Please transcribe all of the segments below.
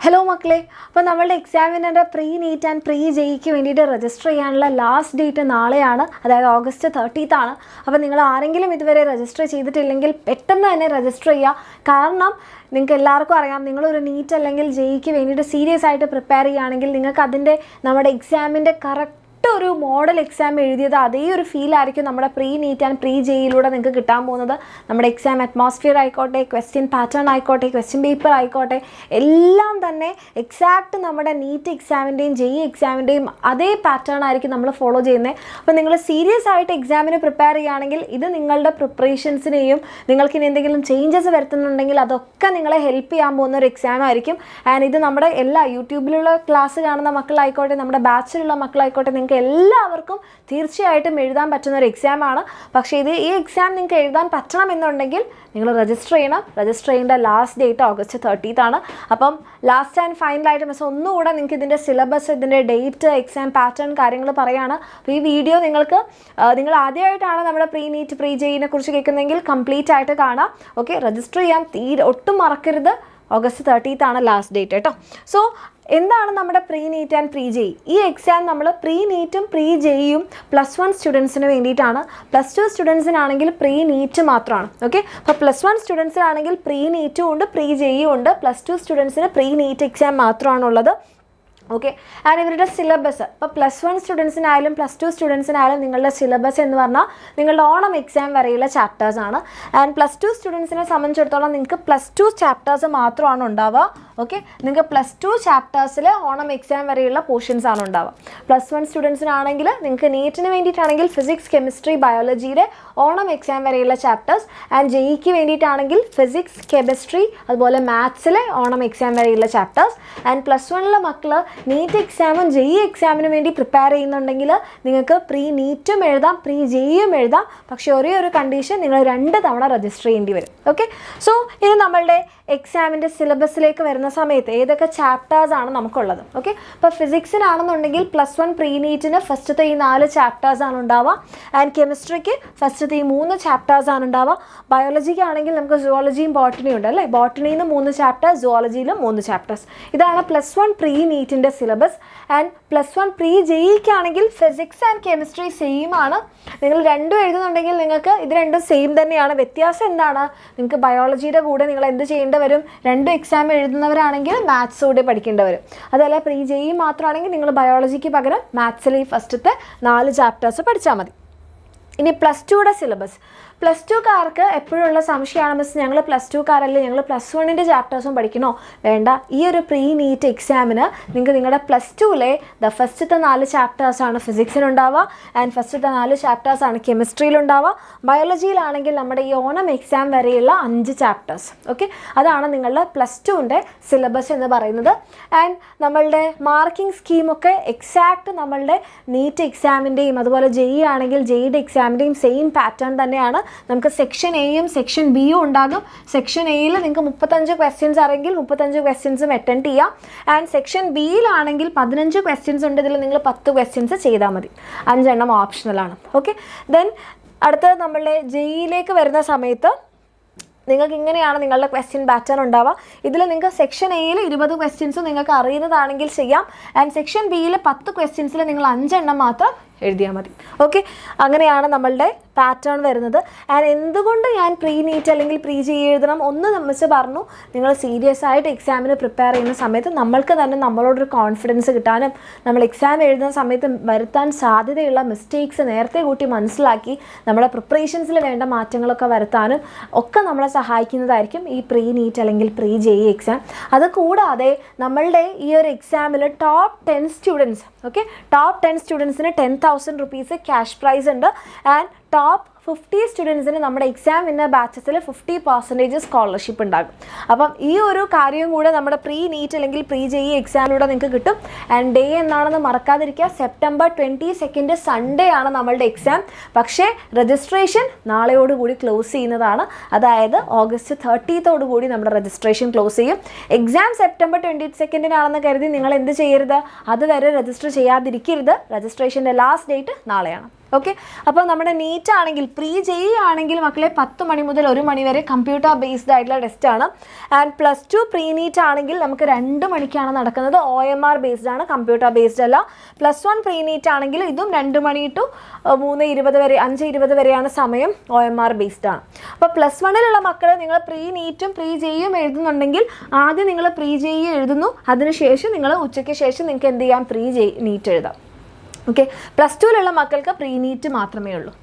Hello മക്കളെ, അപ്പോൾ നമ്മളുടെ എക്സാമിനറുടെ പ്രീ നീറ്റ് ആൻഡ് പ്രീ ജെഇക്ക് വേണ്ടിയിട്ട് രജിസ്റ്റർ ചെയ്യാനുള്ള ലാസ്റ്റ് ഡേറ്റ് നാളെയാണ്, അതായത് August 30th ആണ്. അപ്പോൾ നിങ്ങൾ ആരെങ്കിലും ഇതുവരെ രജിസ്റ്റർ ചെയ്തിട്ടില്ലെങ്കിൽ പെട്ടെന്ന് തന്നെ രജിസ്റ്റർ ചെയ്യുക. കാരണം നിങ്ങൾക്ക് എല്ലാവർക്കും അറിയാം, നിങ്ങളൊരു നീറ്റ് അല്ലെങ്കിൽ ജെഇക്ക് വേണ്ടിയിട്ട് സീരിയസ് ആയിട്ട് പ്രിപ്പയർ ചെയ്യുകയാണെങ്കിൽ നിങ്ങൾക്ക് അതിൻ്റെ നമ്മുടെ എക്സാമിൻ്റെ കറക്റ്റ് ഒരു മോഡൽ എക്സാം എഴുതിയത് അതേ ഒരു ഫീൽ ആയിരിക്കും നമ്മുടെ പ്രീ നീറ്റ് ആൻഡ് പ്രീ ജെയിലൂടെ നിങ്ങൾക്ക് കിട്ടാൻ പോകുന്നത്. നമ്മുടെ എക്സാം അറ്റ്മോസ്ഫിയർ ആയിക്കോട്ടെ, ക്വസ്റ്റ്യൻ പാറ്റേൺ ആയിക്കോട്ടെ, ക്വസ്റ്റ്യൻ പേപ്പർ ആയിക്കോട്ടെ, എല്ലാം തന്നെ എക്സാക്റ്റ് നമ്മുടെ നീറ്റ് എക്സാമിൻ്റെയും ജെഇ എക്സാമിൻ്റെയും അതേ പാറ്റേൺ ആയിരിക്കും നമ്മൾ ഫോളോ ചെയ്യുന്നത്. അപ്പോൾ നിങ്ങൾ സീരിയസ് ആയിട്ട് എക്സാമിന് പ്രിപ്പയർ ചെയ്യുകയാണെങ്കിൽ ഇത് നിങ്ങളുടെ പ്രിപ്പറേഷൻസിനെയും നിങ്ങൾക്ക് ഇനി എന്തെങ്കിലും ചേഞ്ചസ് വരുത്തുന്നുണ്ടെങ്കിൽ അതൊക്കെ നിങ്ങളെ ഹെൽപ്പ് ചെയ്യാൻ പോകുന്ന ഒരു എക്സാം ആയിരിക്കും. ആൻഡ് ഇത് നമ്മുടെ എല്ലാ യൂട്യൂബിലുള്ള ക്ലാസ് കാണുന്ന മക്കളായിക്കോട്ടെ, നമ്മുടെ ബാച്ചിലുള്ള മക്കളായിക്കോട്ടെ, നിങ്ങൾക്ക് എല്ലാവർക്കും തീർച്ചയായിട്ടും എഴുതാൻ പറ്റുന്ന ഒരു എക്സാമാണ്. പക്ഷേ ഈ എക്സാം നിങ്ങൾക്ക് എഴുതാൻ പറ്റണമെന്നുണ്ടെങ്കിൽ നിങ്ങൾ രജിസ്റ്റർ ചെയ്യണം. രജിസ്റ്റർ ചെയ്യേണ്ട ലാസ്റ്റ് ഡേറ്റ് August 30th ആണ്. അപ്പം ലാസ്റ്റ് ആൻഡ് ഫൈനലായിട്ട് മിസ് ഒന്നുകൂടെ നിങ്ങൾക്ക് ഇതിൻ്റെ സിലബസ്, ഇതിൻ്റെ ഡേറ്റ്, എക്സാം പാറ്റേൺ കാര്യങ്ങൾ പറയുകയാണ്. അപ്പോൾ ഈ വീഡിയോ നിങ്ങൾ ആദ്യമായിട്ടാണ് നമ്മുടെ പ്രീ നീറ്റ് പ്രീ ജെയിനെ കുറിച്ച് കേൾക്കുന്നതെങ്കിൽ കംപ്ലീറ്റ് ആയിട്ട് കാണാം. ഓക്കെ, രജിസ്റ്റർ ചെയ്യാൻ ഒട്ടും മറക്കരുത്. August 30th ആണ് ലാസ്റ്റ് ഡേറ്റ് കേട്ടോ. സോ എന്താണ് നമ്മുടെ pre neat and pre JEE? ഈ എക്സാം നമ്മൾ പ്രീ നീറ്റും പ്രീ ജെഇയും +1 സ്റ്റുഡൻസിന് വേണ്ടിയിട്ടാണ്. +2 സ്റ്റുഡൻസിനാണെങ്കിൽ പ്രീ നീറ്റ് മാത്രമാണ്. ഓക്കെ, അപ്പോൾ +1 സ്റ്റുഡൻസിനാണെങ്കിൽ പ്രീ നീറ്റും ഉണ്ട്, പ്രീ ജെഇയും ഉണ്ട്. +2 സ്റ്റുഡൻസിന് പ്രീ നീറ്റ് എക്സാം മാത്രമാണുള്ളത്. ഓക്കെ, ആൻഡ് ഇവരുടെ സിലബസ് ഇപ്പോൾ +1 സ്റ്റുഡൻസിനായാലും +2 സ്റ്റുഡൻസിനായാലും നിങ്ങളുടെ സിലബസ് എന്ന് പറഞ്ഞാൽ നിങ്ങളുടെ ഓണം എക്സാം വരെയുള്ള ചാപ്റ്റേഴ്സാണ്. ആൻഡ് +2 സ്റ്റുഡൻസിനെ സംബന്ധിച്ചിടത്തോളം നിങ്ങൾക്ക് +2 ചാപ്റ്റേഴ്സ് മാത്രമാണ് ഉണ്ടാവുക. ഓക്കെ, നിങ്ങൾക്ക് +2 ചാപ്റ്റേഴ്സിൽ ഓണം എക്സാം വരെയുള്ള പോർഷൻസ് ആണ് ഉണ്ടാവുക. +1 സ്റ്റുഡൻസിനാണെങ്കിൽ നിങ്ങൾക്ക് നീറ്റിന് വേണ്ടിയിട്ടാണെങ്കിൽ ഫിസിക്സ്, കെമിസ്ട്രി, ബയോളജിയുടെ ഓണം എക്സാം വരെയുള്ള ചാപ്റ്റേഴ്സ്. ആൻഡ് ജെഇക്ക് വേണ്ടിയിട്ടാണെങ്കിൽ ഫിസിക്സ്, കെമിസ്ട്രി, അതുപോലെ മാത്സിലെ ഓണം എക്സാം വരെയുള്ള ചാപ്റ്റേഴ്സ്. ആൻഡ് +1 മക്കൾ നീറ്റ് എക്സാമും ജെഇ എക്സാമിന് വേണ്ടി പ്രിപ്പയർ ചെയ്യുന്നുണ്ടെങ്കിൽ നിങ്ങൾക്ക് പ്രീ നീറ്റും എഴുതാം, പ്രീ ജെഇയും എഴുതാം. പക്ഷേ ഒരേ ഒരു കണ്ടീഷൻ, നിങ്ങൾ 2 തവണ രജിസ്റ്റർ ചെയ്യേണ്ടി വരും. ഓക്കെ, സോ ഇനി നമ്മളുടെ എക്സാമിൻ്റെ സിലബസിലേക്ക് വരുന്ന സമയത്ത് ഏതൊക്കെ ചാപ്റ്റേഴ്സാണ് നമുക്കുള്ളത്? ഓക്കെ, ഇപ്പോൾ ഫിസിക്സിനാണെന്നുണ്ടെങ്കിൽ +1 പ്രീ നീറ്റിന് ഫസ്റ്റത്തെ ഈ 4 ചാപ്റ്റേഴ്സാണ് ഉണ്ടാവുക. ആൻഡ് കെമിസ്ട്രിക്ക് ഫസ്റ്റത്തെ ഈ 3 ചാപ്റ്റേഴ്സാണ് ഉണ്ടാവുക. ബയോളജിക്കാണെങ്കിൽ നമുക്ക് സുവോളജിയും ബോട്ടണിയും ഉണ്ട് അല്ലേ? ബോട്ടണിയിൽ നിന്ന് 3 ചാപ്റ്റേഴ്സ്, സുവോളജിയിലും 3 ചാപ്റ്റേഴ്സ്. ഇതാണ് +1 പ്രീ നീറ്റിൻ്റെ സിലബസ്. ആൻഡ് +1 പ്രീ ജെഇക്കാണെങ്കിൽ ഫിസിക്സ് ആൻഡ് കെമിസ്ട്രി സെയിം ആണ്. നിങ്ങൾ രണ്ടും എഴുതുന്നുണ്ടെങ്കിൽ നിങ്ങൾക്ക് ഇത് രണ്ടും സെയിം തന്നെയാണ്. വ്യത്യാസം എന്താണ്? നിങ്ങൾക്ക് ബയോളജിയുടെ കൂടെ നിങ്ങൾ എന്ത് ചെയ്യേണ്ടി വരും? 2 എക്സാം എഴുതുന്നവരാണെങ്കിൽ മാത്സ് കൂടെ പഠിക്കേണ്ടി വരും. അതല്ല പ്രീ ജെഇ മാത്രമാണെങ്കിൽ നിങ്ങൾ ബയോളജിക്ക് പകരം മാത്സിൽ ഈ ഫസ്റ്റത്തെ 4 ചാപ്റ്റേഴ്സ് പഠിച്ചാൽ മതി. ഇനി +2യുടെ സിലബസ്. +2കാർക്ക് എപ്പോഴുള്ള സംശയമാണ്, മിസ് ഞങ്ങൾ +2കാരല്ലേ, ഞങ്ങൾ +1ൻ്റെ ചാപ്റ്റേഴ്സും പഠിക്കണോ? വേണ്ട, ഈ ഒരു പ്രീ നീറ്റ് എക്സാമിന് നിങ്ങൾക്ക് നിങ്ങളുടെ +2ലെ ഫസ്റ്റത്തെ 4 ചാപ്റ്റേഴ്സാണ് ഫിസിക്സിനുണ്ടാവുക. ആൻഡ് ഫസ്റ്റത്തെ 4 ചാപ്റ്റേഴ്സാണ് കെമിസ്ട്രിയിലുണ്ടാവുക. ബയോളജിയിലാണെങ്കിൽ നമ്മുടെ ഈ ഓണം എക്സാം വരെയുള്ള 5 ചാപ്റ്റേഴ്സ്. ഓക്കെ, അതാണ് നിങ്ങളുടെ +2ൻ്റെ സിലബസ് എന്ന് പറയുന്നത്. ആൻഡ് നമ്മളുടെ മാർക്കിംഗ് സ്കീമൊക്കെ എക്സാക്റ്റ് നമ്മളുടെ നീറ്റ് എക്സാമിൻ്റെയും അതുപോലെ ജെഇ ആണെങ്കിൽ ജെഇയുടെ എക്സാമിൻ്റെയും സെയിം പാറ്റേൺ തന്നെയാണ്. നമുക്ക് സെക്ഷൻ എയും സെക്ഷൻ ബിയും ഉണ്ടാകും. സെക്ഷൻ എയിൽ നിങ്ങൾക്ക് 35 ക്വസ്റ്റ്യൻസ് ആണെങ്കിൽ 35 ക്വസ്റ്റ്യൻസും അറ്റൻഡ് ചെയ്യാം. ആൻഡ് സെക്ഷൻ ബിയിലാണെങ്കിൽ 15 ക്വസ്റ്റ്യൻസ് ഉണ്ട്. ഇതിൽ നിങ്ങൾ 10 ക്വസ്റ്റ്യൻസ് ചെയ്താൽ മതി. 5 എണ്ണം ഓപ്ഷണലാണ്. ഓക്കെ, ദെൻ അടുത്തത് നമ്മളുടെ ജെഇയിലേക്ക് വരുന്ന സമയത്ത് നിങ്ങൾക്ക് ഇങ്ങനെയാണ് നിങ്ങളുടെ ക്വസ്റ്റ്യൻ പാറ്റേൺ ഉണ്ടാവുക. ഇതിൽ നിങ്ങൾക്ക് സെക്ഷൻ എയിൽ 20 ക്വസ്റ്റ്യൻസും നിങ്ങൾക്ക് അറിയുന്നതാണെങ്കിൽ ചെയ്യാം. ആൻഡ് സെക്ഷൻ ബിയിൽ 10 ക്വസ്റ്റ്യൻസിൽ നിങ്ങൾ 5 എണ്ണം മാത്രം എഴുതിയാൽ മതി. ഓക്കെ, അങ്ങനെയാണ് നമ്മളുടെ പാറ്റേൺ വരുന്നത്. ആൻഡ് എന്തുകൊണ്ട് ഞാൻ പ്രീ നീറ്റ് അല്ലെങ്കിൽ പ്രീ ജെഇ എഴുതണം ഒന്ന് മിസ് പറഞ്ഞു, നിങ്ങൾ സീരിയസ് ആയിട്ട് എക്സാമിന് പ്രിപ്പയർ ചെയ്യുന്ന സമയത്ത് നമ്മൾക്ക് തന്നെ നമ്മളോടൊരു കോൺഫിഡൻസ് കിട്ടാനും നമ്മൾ എക്സാം എഴുതുന്ന സമയത്ത് വരുത്താൻ സാധ്യതയുള്ള മിസ്റ്റേക്സ് നേരത്തെ കൂട്ടി മനസ്സിലാക്കി നമ്മുടെ പ്രിപ്പറേഷൻസിൽ വേണ്ട മാറ്റങ്ങളൊക്കെ വരുത്താനും ഒക്കെ നമ്മളെ സഹായിക്കുന്നതായിരിക്കും ഈ പ്രീ നീറ്റ് അല്ലെങ്കിൽ പ്രീ ജെഇ എക്സാം. അതുകൂടാതെ നമ്മളുടെ ഈ ഒരു എക്സാമിൽ ടോപ്പ് 10 സ്റ്റുഡൻസ്, ഓക്കെ, ടോപ്പ് 10 സ്റ്റുഡൻസിന് 10,000 rupees ക്യാഷ് പ്രൈസ് ഉണ്ട്. ആൻഡ് ടോപ്പ് 50 സ്റ്റുഡൻസിന് നമ്മുടെ എക്സാം വിന്നർ ബാച്ചസിൽ 50% സ്കോളർഷിപ്പ് ഉണ്ടാകും. അപ്പം ഈ ഒരു കാര്യം കൂടെ നമ്മുടെ പ്രീ നീറ്റ് അല്ലെങ്കിൽ പ്രീ ജെഇ എക്സാമിലൂടെ നിങ്ങൾക്ക് കിട്ടും. ആൻഡ് ഡേ എന്നാണെന്ന് മറക്കാതിരിക്കുക, September 22 സൺഡേ ആണ് നമ്മളുടെ എക്സാം. പക്ഷേ രജിസ്ട്രേഷൻ നാളെയോടുകൂടി ക്ലോസ് ചെയ്യുന്നതാണ്. അതായത് August 30th കൂടി നമ്മുടെ രജിസ്ട്രേഷൻ ക്ലോസ് ചെയ്യും. എക്സാം September 22 കരുതി നിങ്ങൾ എന്ത് ചെയ്യരുത്? അതുവരെ രജിസ്റ്റർ ചെയ്യാതിരിക്കരുത്. രജിസ്ട്രേഷൻ്റെ ലാസ്റ്റ് ഡേറ്റ് നാളെയാണ്. ഓക്കെ, അപ്പോൾ നമ്മുടെ നീറ്റ് ആണെങ്കിൽ പ്രീ JEE ആണെങ്കിൽ മക്കളെ 10 മണി മുതൽ 1 മണി വരെ കമ്പ്യൂട്ടർ ബേസ്ഡ് ആയിട്ടുള്ള ടെസ്റ്റാണ്. ആൻഡ് +2 പ്രീ നീറ്റ് ആണെങ്കിൽ നമുക്ക് 2 മണിക്കാണ് നടക്കുന്നത്. OMR ബേസ്ഡ് ആണ്, കമ്പ്യൂട്ടർ ബേസ്ഡ് അല്ല. +1 പ്രീ നീറ്റ് ആണെങ്കിൽ ഇതും 2 മണി ടു 3:20 വരെ 5:20 വരെയാണ് സമയം. OMR ബേസ്ഡ് ആണ്. അപ്പോൾ +1ലുള്ള മക്കൾ നിങ്ങൾ പ്രീ നീറ്റും പ്രീ JEEയും എഴുതുന്നുണ്ടെങ്കിൽ ആദ്യം നിങ്ങൾ പ്രീ JEE എഴുതുന്നു, അതിനുശേഷം നിങ്ങൾ ഉച്ചയ്ക്ക് ശേഷം നിങ്ങൾക്ക് എന്ത് ചെയ്യാം, പ്രീ നീറ്റ് എഴുതാം. ഓക്കെ, +2ലുള്ള മക്കൾക്ക് പ്രീ നീറ്റ് മാത്രമേ ഉള്ളൂ.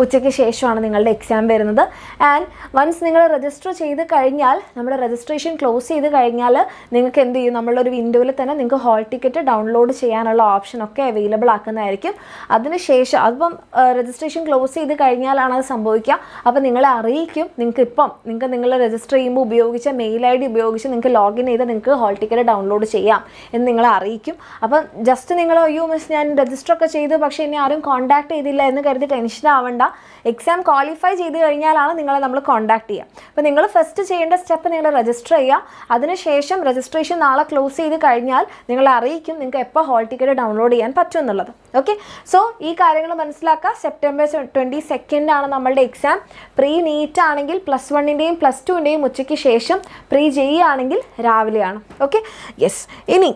ഉച്ചയ്ക്ക് ശേഷമാണ് നിങ്ങളുടെ എക്സാം വരുന്നത്. ആൻഡ് വൺസ് നിങ്ങൾ രജിസ്റ്റർ ചെയ്ത് കഴിഞ്ഞാൽ, നമ്മുടെ രജിസ്ട്രേഷൻ ക്ലോസ് ചെയ്ത് കഴിഞ്ഞാൽ നിങ്ങൾക്ക് എന്ത് ചെയ്യും, നമ്മളൊരു വിൻഡോയിൽ തന്നെ നിങ്ങൾക്ക് ഹോൾ ടിക്കറ്റ് ഡൗൺലോഡ് ചെയ്യാനുള്ള ഓപ്ഷനൊക്കെ അവൈലബിൾ ആക്കുന്നതായിരിക്കും. അതിനുശേഷം അതിപ്പം രജിസ്ട്രേഷൻ ക്ലോസ് ചെയ്ത് കഴിഞ്ഞാലാണ് അത് സംഭവിക്കുക. അപ്പോൾ നിങ്ങളെ അറിയിക്കും, നിങ്ങൾക്ക് നിങ്ങൾ രജിസ്റ്റർ ചെയ്യുമ്പോൾ ഉപയോഗിച്ച മെയിൽ ID ഉപയോഗിച്ച് നിങ്ങൾക്ക് ലോഗിൻ ചെയ്ത് നിങ്ങൾക്ക് ഹോൾ ടിക്കറ്റ് ഡൗൺലോഡ് ചെയ്യാം എന്ന് നിങ്ങളെ അറിയിക്കും. അപ്പം ജസ്റ്റ് നിങ്ങൾ അയ്യോ മിസ് ഞാൻ രജിസ്റ്റർ ഒക്കെ ചെയ്തു പക്ഷേ എന്നെ ആരും കോൺടാക്ട് ചെയ്തില്ല എന്ന് കരുതി ടെൻഷൻ ആവണ്ട. എക്സാം ക്വാളിഫൈ ചെയ്ത് കഴിഞ്ഞാലാണ് നിങ്ങളെ നമ്മൾ കോൺടാക്ട് ചെയ്യുക. അപ്പോൾ നിങ്ങൾ ഫസ്റ്റ് ചെയ്യേണ്ട സ്റ്റെപ്പ് നിങ്ങൾ രജിസ്റ്റർ ചെയ്യുക. അതിനുശേഷം രജിസ്ട്രേഷൻ നാളെ ക്ലോസ് ചെയ്ത് കഴിഞ്ഞാൽ നിങ്ങളെ അറിയിക്കും നിങ്ങൾക്ക് എപ്പോൾ ഹോൾ ടിക്കറ്റ് ഡൗൺലോഡ് ചെയ്യാൻ പറ്റും എന്നുള്ളത്. ഓക്കെ, സോ ഈ കാര്യങ്ങൾ മനസ്സിലാക്കുക. സെപ്റ്റംബർ 22 നമ്മളുടെ എക്സാം. പ്രീ നീറ്റ് ആണെങ്കിൽ +1ൻ്റെയും +2ൻ്റെയും ഉച്ചയ്ക്ക് ശേഷം, പ്രീ JEE ആണെങ്കിൽ രാവിലെയാണ്. Okay, yes. ഇനി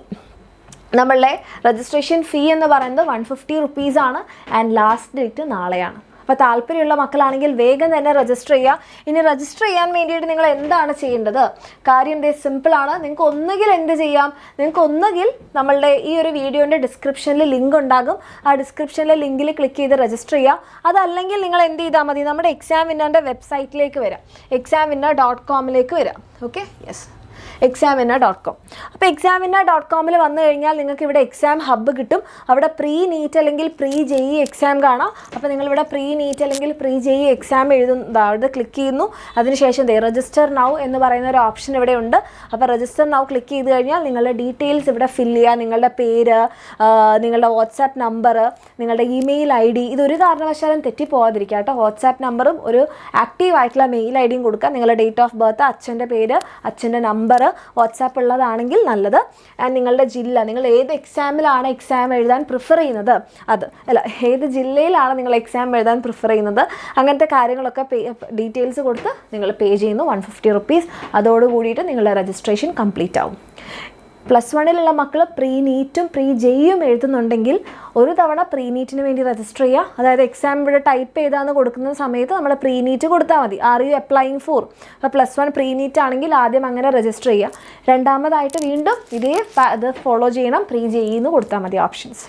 നമ്മളുടെ രജിസ്ട്രേഷൻ ഫീ എന്ന് പറയുന്നത് 150 റുപ്പീസാണ്. ആൻഡ് ലാസ്റ്റ് ഡേറ്റ് നാളെയാണ്. അപ്പോൾ താല്പര്യമുള്ള മക്കളാണെങ്കിൽ വേഗം തന്നെ രജിസ്റ്റർ ചെയ്യുക. ഇനി രജിസ്റ്റർ ചെയ്യാൻ വേണ്ടിയിട്ട് നിങ്ങൾ എന്താണ് ചെയ്യേണ്ടത്? കാര്യം സിമ്പിളാണ്. നിങ്ങൾക്ക് ഒന്നുകിൽ എന്ത് ചെയ്യാം, നിങ്ങൾക്ക് ഒന്നുകിൽ നമ്മളുടെ ഈ ഒരു വീഡിയോൻ്റെ ഡിസ്ക്രിപ്ഷനിൽ ലിങ്ക് ഉണ്ടാകും. ആ ഡിസ്ക്രിപ്ഷനിലെ ലിങ്കിൽ ക്ലിക്ക് ചെയ്ത് രജിസ്റ്റർ ചെയ്യുക. അതല്ലെങ്കിൽ നിങ്ങൾ എന്ത് ചെയ്താൽ മതി, നമ്മുടെ എക്സാം വിന്നറിൻ്റെ വെബ്സൈറ്റിലേക്ക് വരാം, examwinner.com വരാം. Okay, yes, examwinner.com. അപ്പോൾ examwinner.comൽ വന്നു കഴിഞ്ഞാൽ നിങ്ങൾക്ക് ഇവിടെ എക്സാം ഹബ്ബ് കിട്ടും. അവിടെ പ്രീ നീറ്റ് അല്ലെങ്കിൽ പ്രീ JEE എക്സാം കാണാം. അപ്പോൾ നിങ്ങളിവിടെ പ്രീ നീറ്റ് അല്ലെങ്കിൽ പ്രീ JEE എക്സാം അവിടെ ക്ലിക്ക് ചെയ്യുന്നു. അതിനുശേഷം രജിസ്റ്റർ നൗ എന്ന് പറയുന്ന ഒരു ഓപ്ഷൻ ഇവിടെ ഉണ്ട്. അപ്പോൾ രജിസ്റ്റർ നൗ ക്ലിക്ക് ചെയ്ത് കഴിഞ്ഞാൽ നിങ്ങളുടെ ഡീറ്റെയിൽസ് ഇവിടെ ഫില്ല് ചെയ്യുക. നിങ്ങളുടെ പേര്, നിങ്ങളുടെ വാട്സാപ്പ് നമ്പർ, നിങ്ങളുടെ ഇമെയിൽ ID, ഇതൊരു കാരണവശാലും തെറ്റിപ്പോകാതിരിക്കുക കേട്ടോ. വാട്സാപ്പ് നമ്പറും ഒരു ആക്റ്റീവ് ആയിട്ടുള്ള മെയിൽ IDയും കൊടുക്കുക. നിങ്ങളുടെ ഡേറ്റ് ഓഫ് ബർത്ത്, അച്ഛൻ്റെ പേര്, അച്ഛൻ്റെ നമ്പർ, വാട്സാപ്പ് ഉള്ളതാണെങ്കിൽ നല്ലത്. ആൻഡ് നിങ്ങളുടെ ജില്ല, നിങ്ങൾ ഏത് എക്സാമിലാണ് എക്സാം എഴുതാൻ പ്രിഫർ ചെയ്യുന്നത്, ഏത് ജില്ലയിലാണ് നിങ്ങൾ എക്സാം എഴുതാൻ പ്രിഫർ ചെയ്യുന്നത്, അങ്ങനത്തെ കാര്യങ്ങളൊക്കെ ഡീറ്റെയിൽസ് കൊടുത്ത് നിങ്ങൾ പേ ചെയ്യുന്നു 150 റുപ്പീസ്. അതോടുകൂടിയിട്ട് നിങ്ങളുടെ രജിസ്ട്രേഷൻ കംപ്ലീറ്റ് ആവും. +1ലുള്ള മക്കൾ പ്രീ നീറ്റും പ്രീ JEEയും എഴുതുന്നുണ്ടെങ്കിൽ ഒരു തവണ പ്രീ നീറ്റിന് വേണ്ടി രജിസ്റ്റർ ചെയ്യുക. അതായത് എക്സാം ഇവിടെ ടൈപ്പ് ചെയ്താന്ന് കൊടുക്കുന്ന സമയത്ത് നമ്മൾ പ്രീ നീറ്റ് കൊടുത്താൽ മതി. Are you applying four? അപ്പോൾ +1 പ്രീ നീറ്റ് ആണെങ്കിൽ ആദ്യം അങ്ങനെ രജിസ്റ്റർ ചെയ്യുക. രണ്ടാമതായിട്ട് വീണ്ടും ഇതേ ഇത് ഫോളോ ചെയ്യണം, പ്രീ JEE എന്ന് കൊടുത്താൽ മതി ഓപ്ഷൻസ്.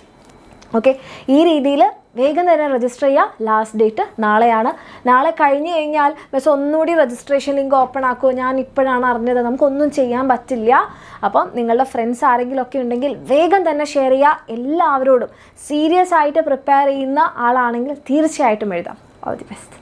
ഓക്കെ, ഈ രീതിയിൽ വേഗം തന്നെ രജിസ്റ്റർ ചെയ്യുക. ലാസ്റ്റ് ഡേറ്റ് നാളെയാണ്. നാളെ കഴിഞ്ഞ് കഴിഞ്ഞാൽ ബസ് ഒന്നുകൂടി രജിസ്ട്രേഷൻ ലിങ്ക് ഓപ്പൺ ആക്കുമോ, ഞാൻ ഇപ്പോഴാണ് അറിഞ്ഞത്, നമുക്കൊന്നും ചെയ്യാൻ പറ്റില്ല. അപ്പം നിങ്ങളുടെ ഫ്രണ്ട്സ് ആരെങ്കിലും ഒക്കെ ഉണ്ടെങ്കിൽ വേഗം തന്നെ ഷെയർ ചെയ്യുക. എല്ലാവരോടും സീരിയസ് ആയിട്ട് പ്രിപ്പയർ ചെയ്യുന്ന ആളാണെങ്കിൽ തീർച്ചയായിട്ടും എഴുതാം. All the best.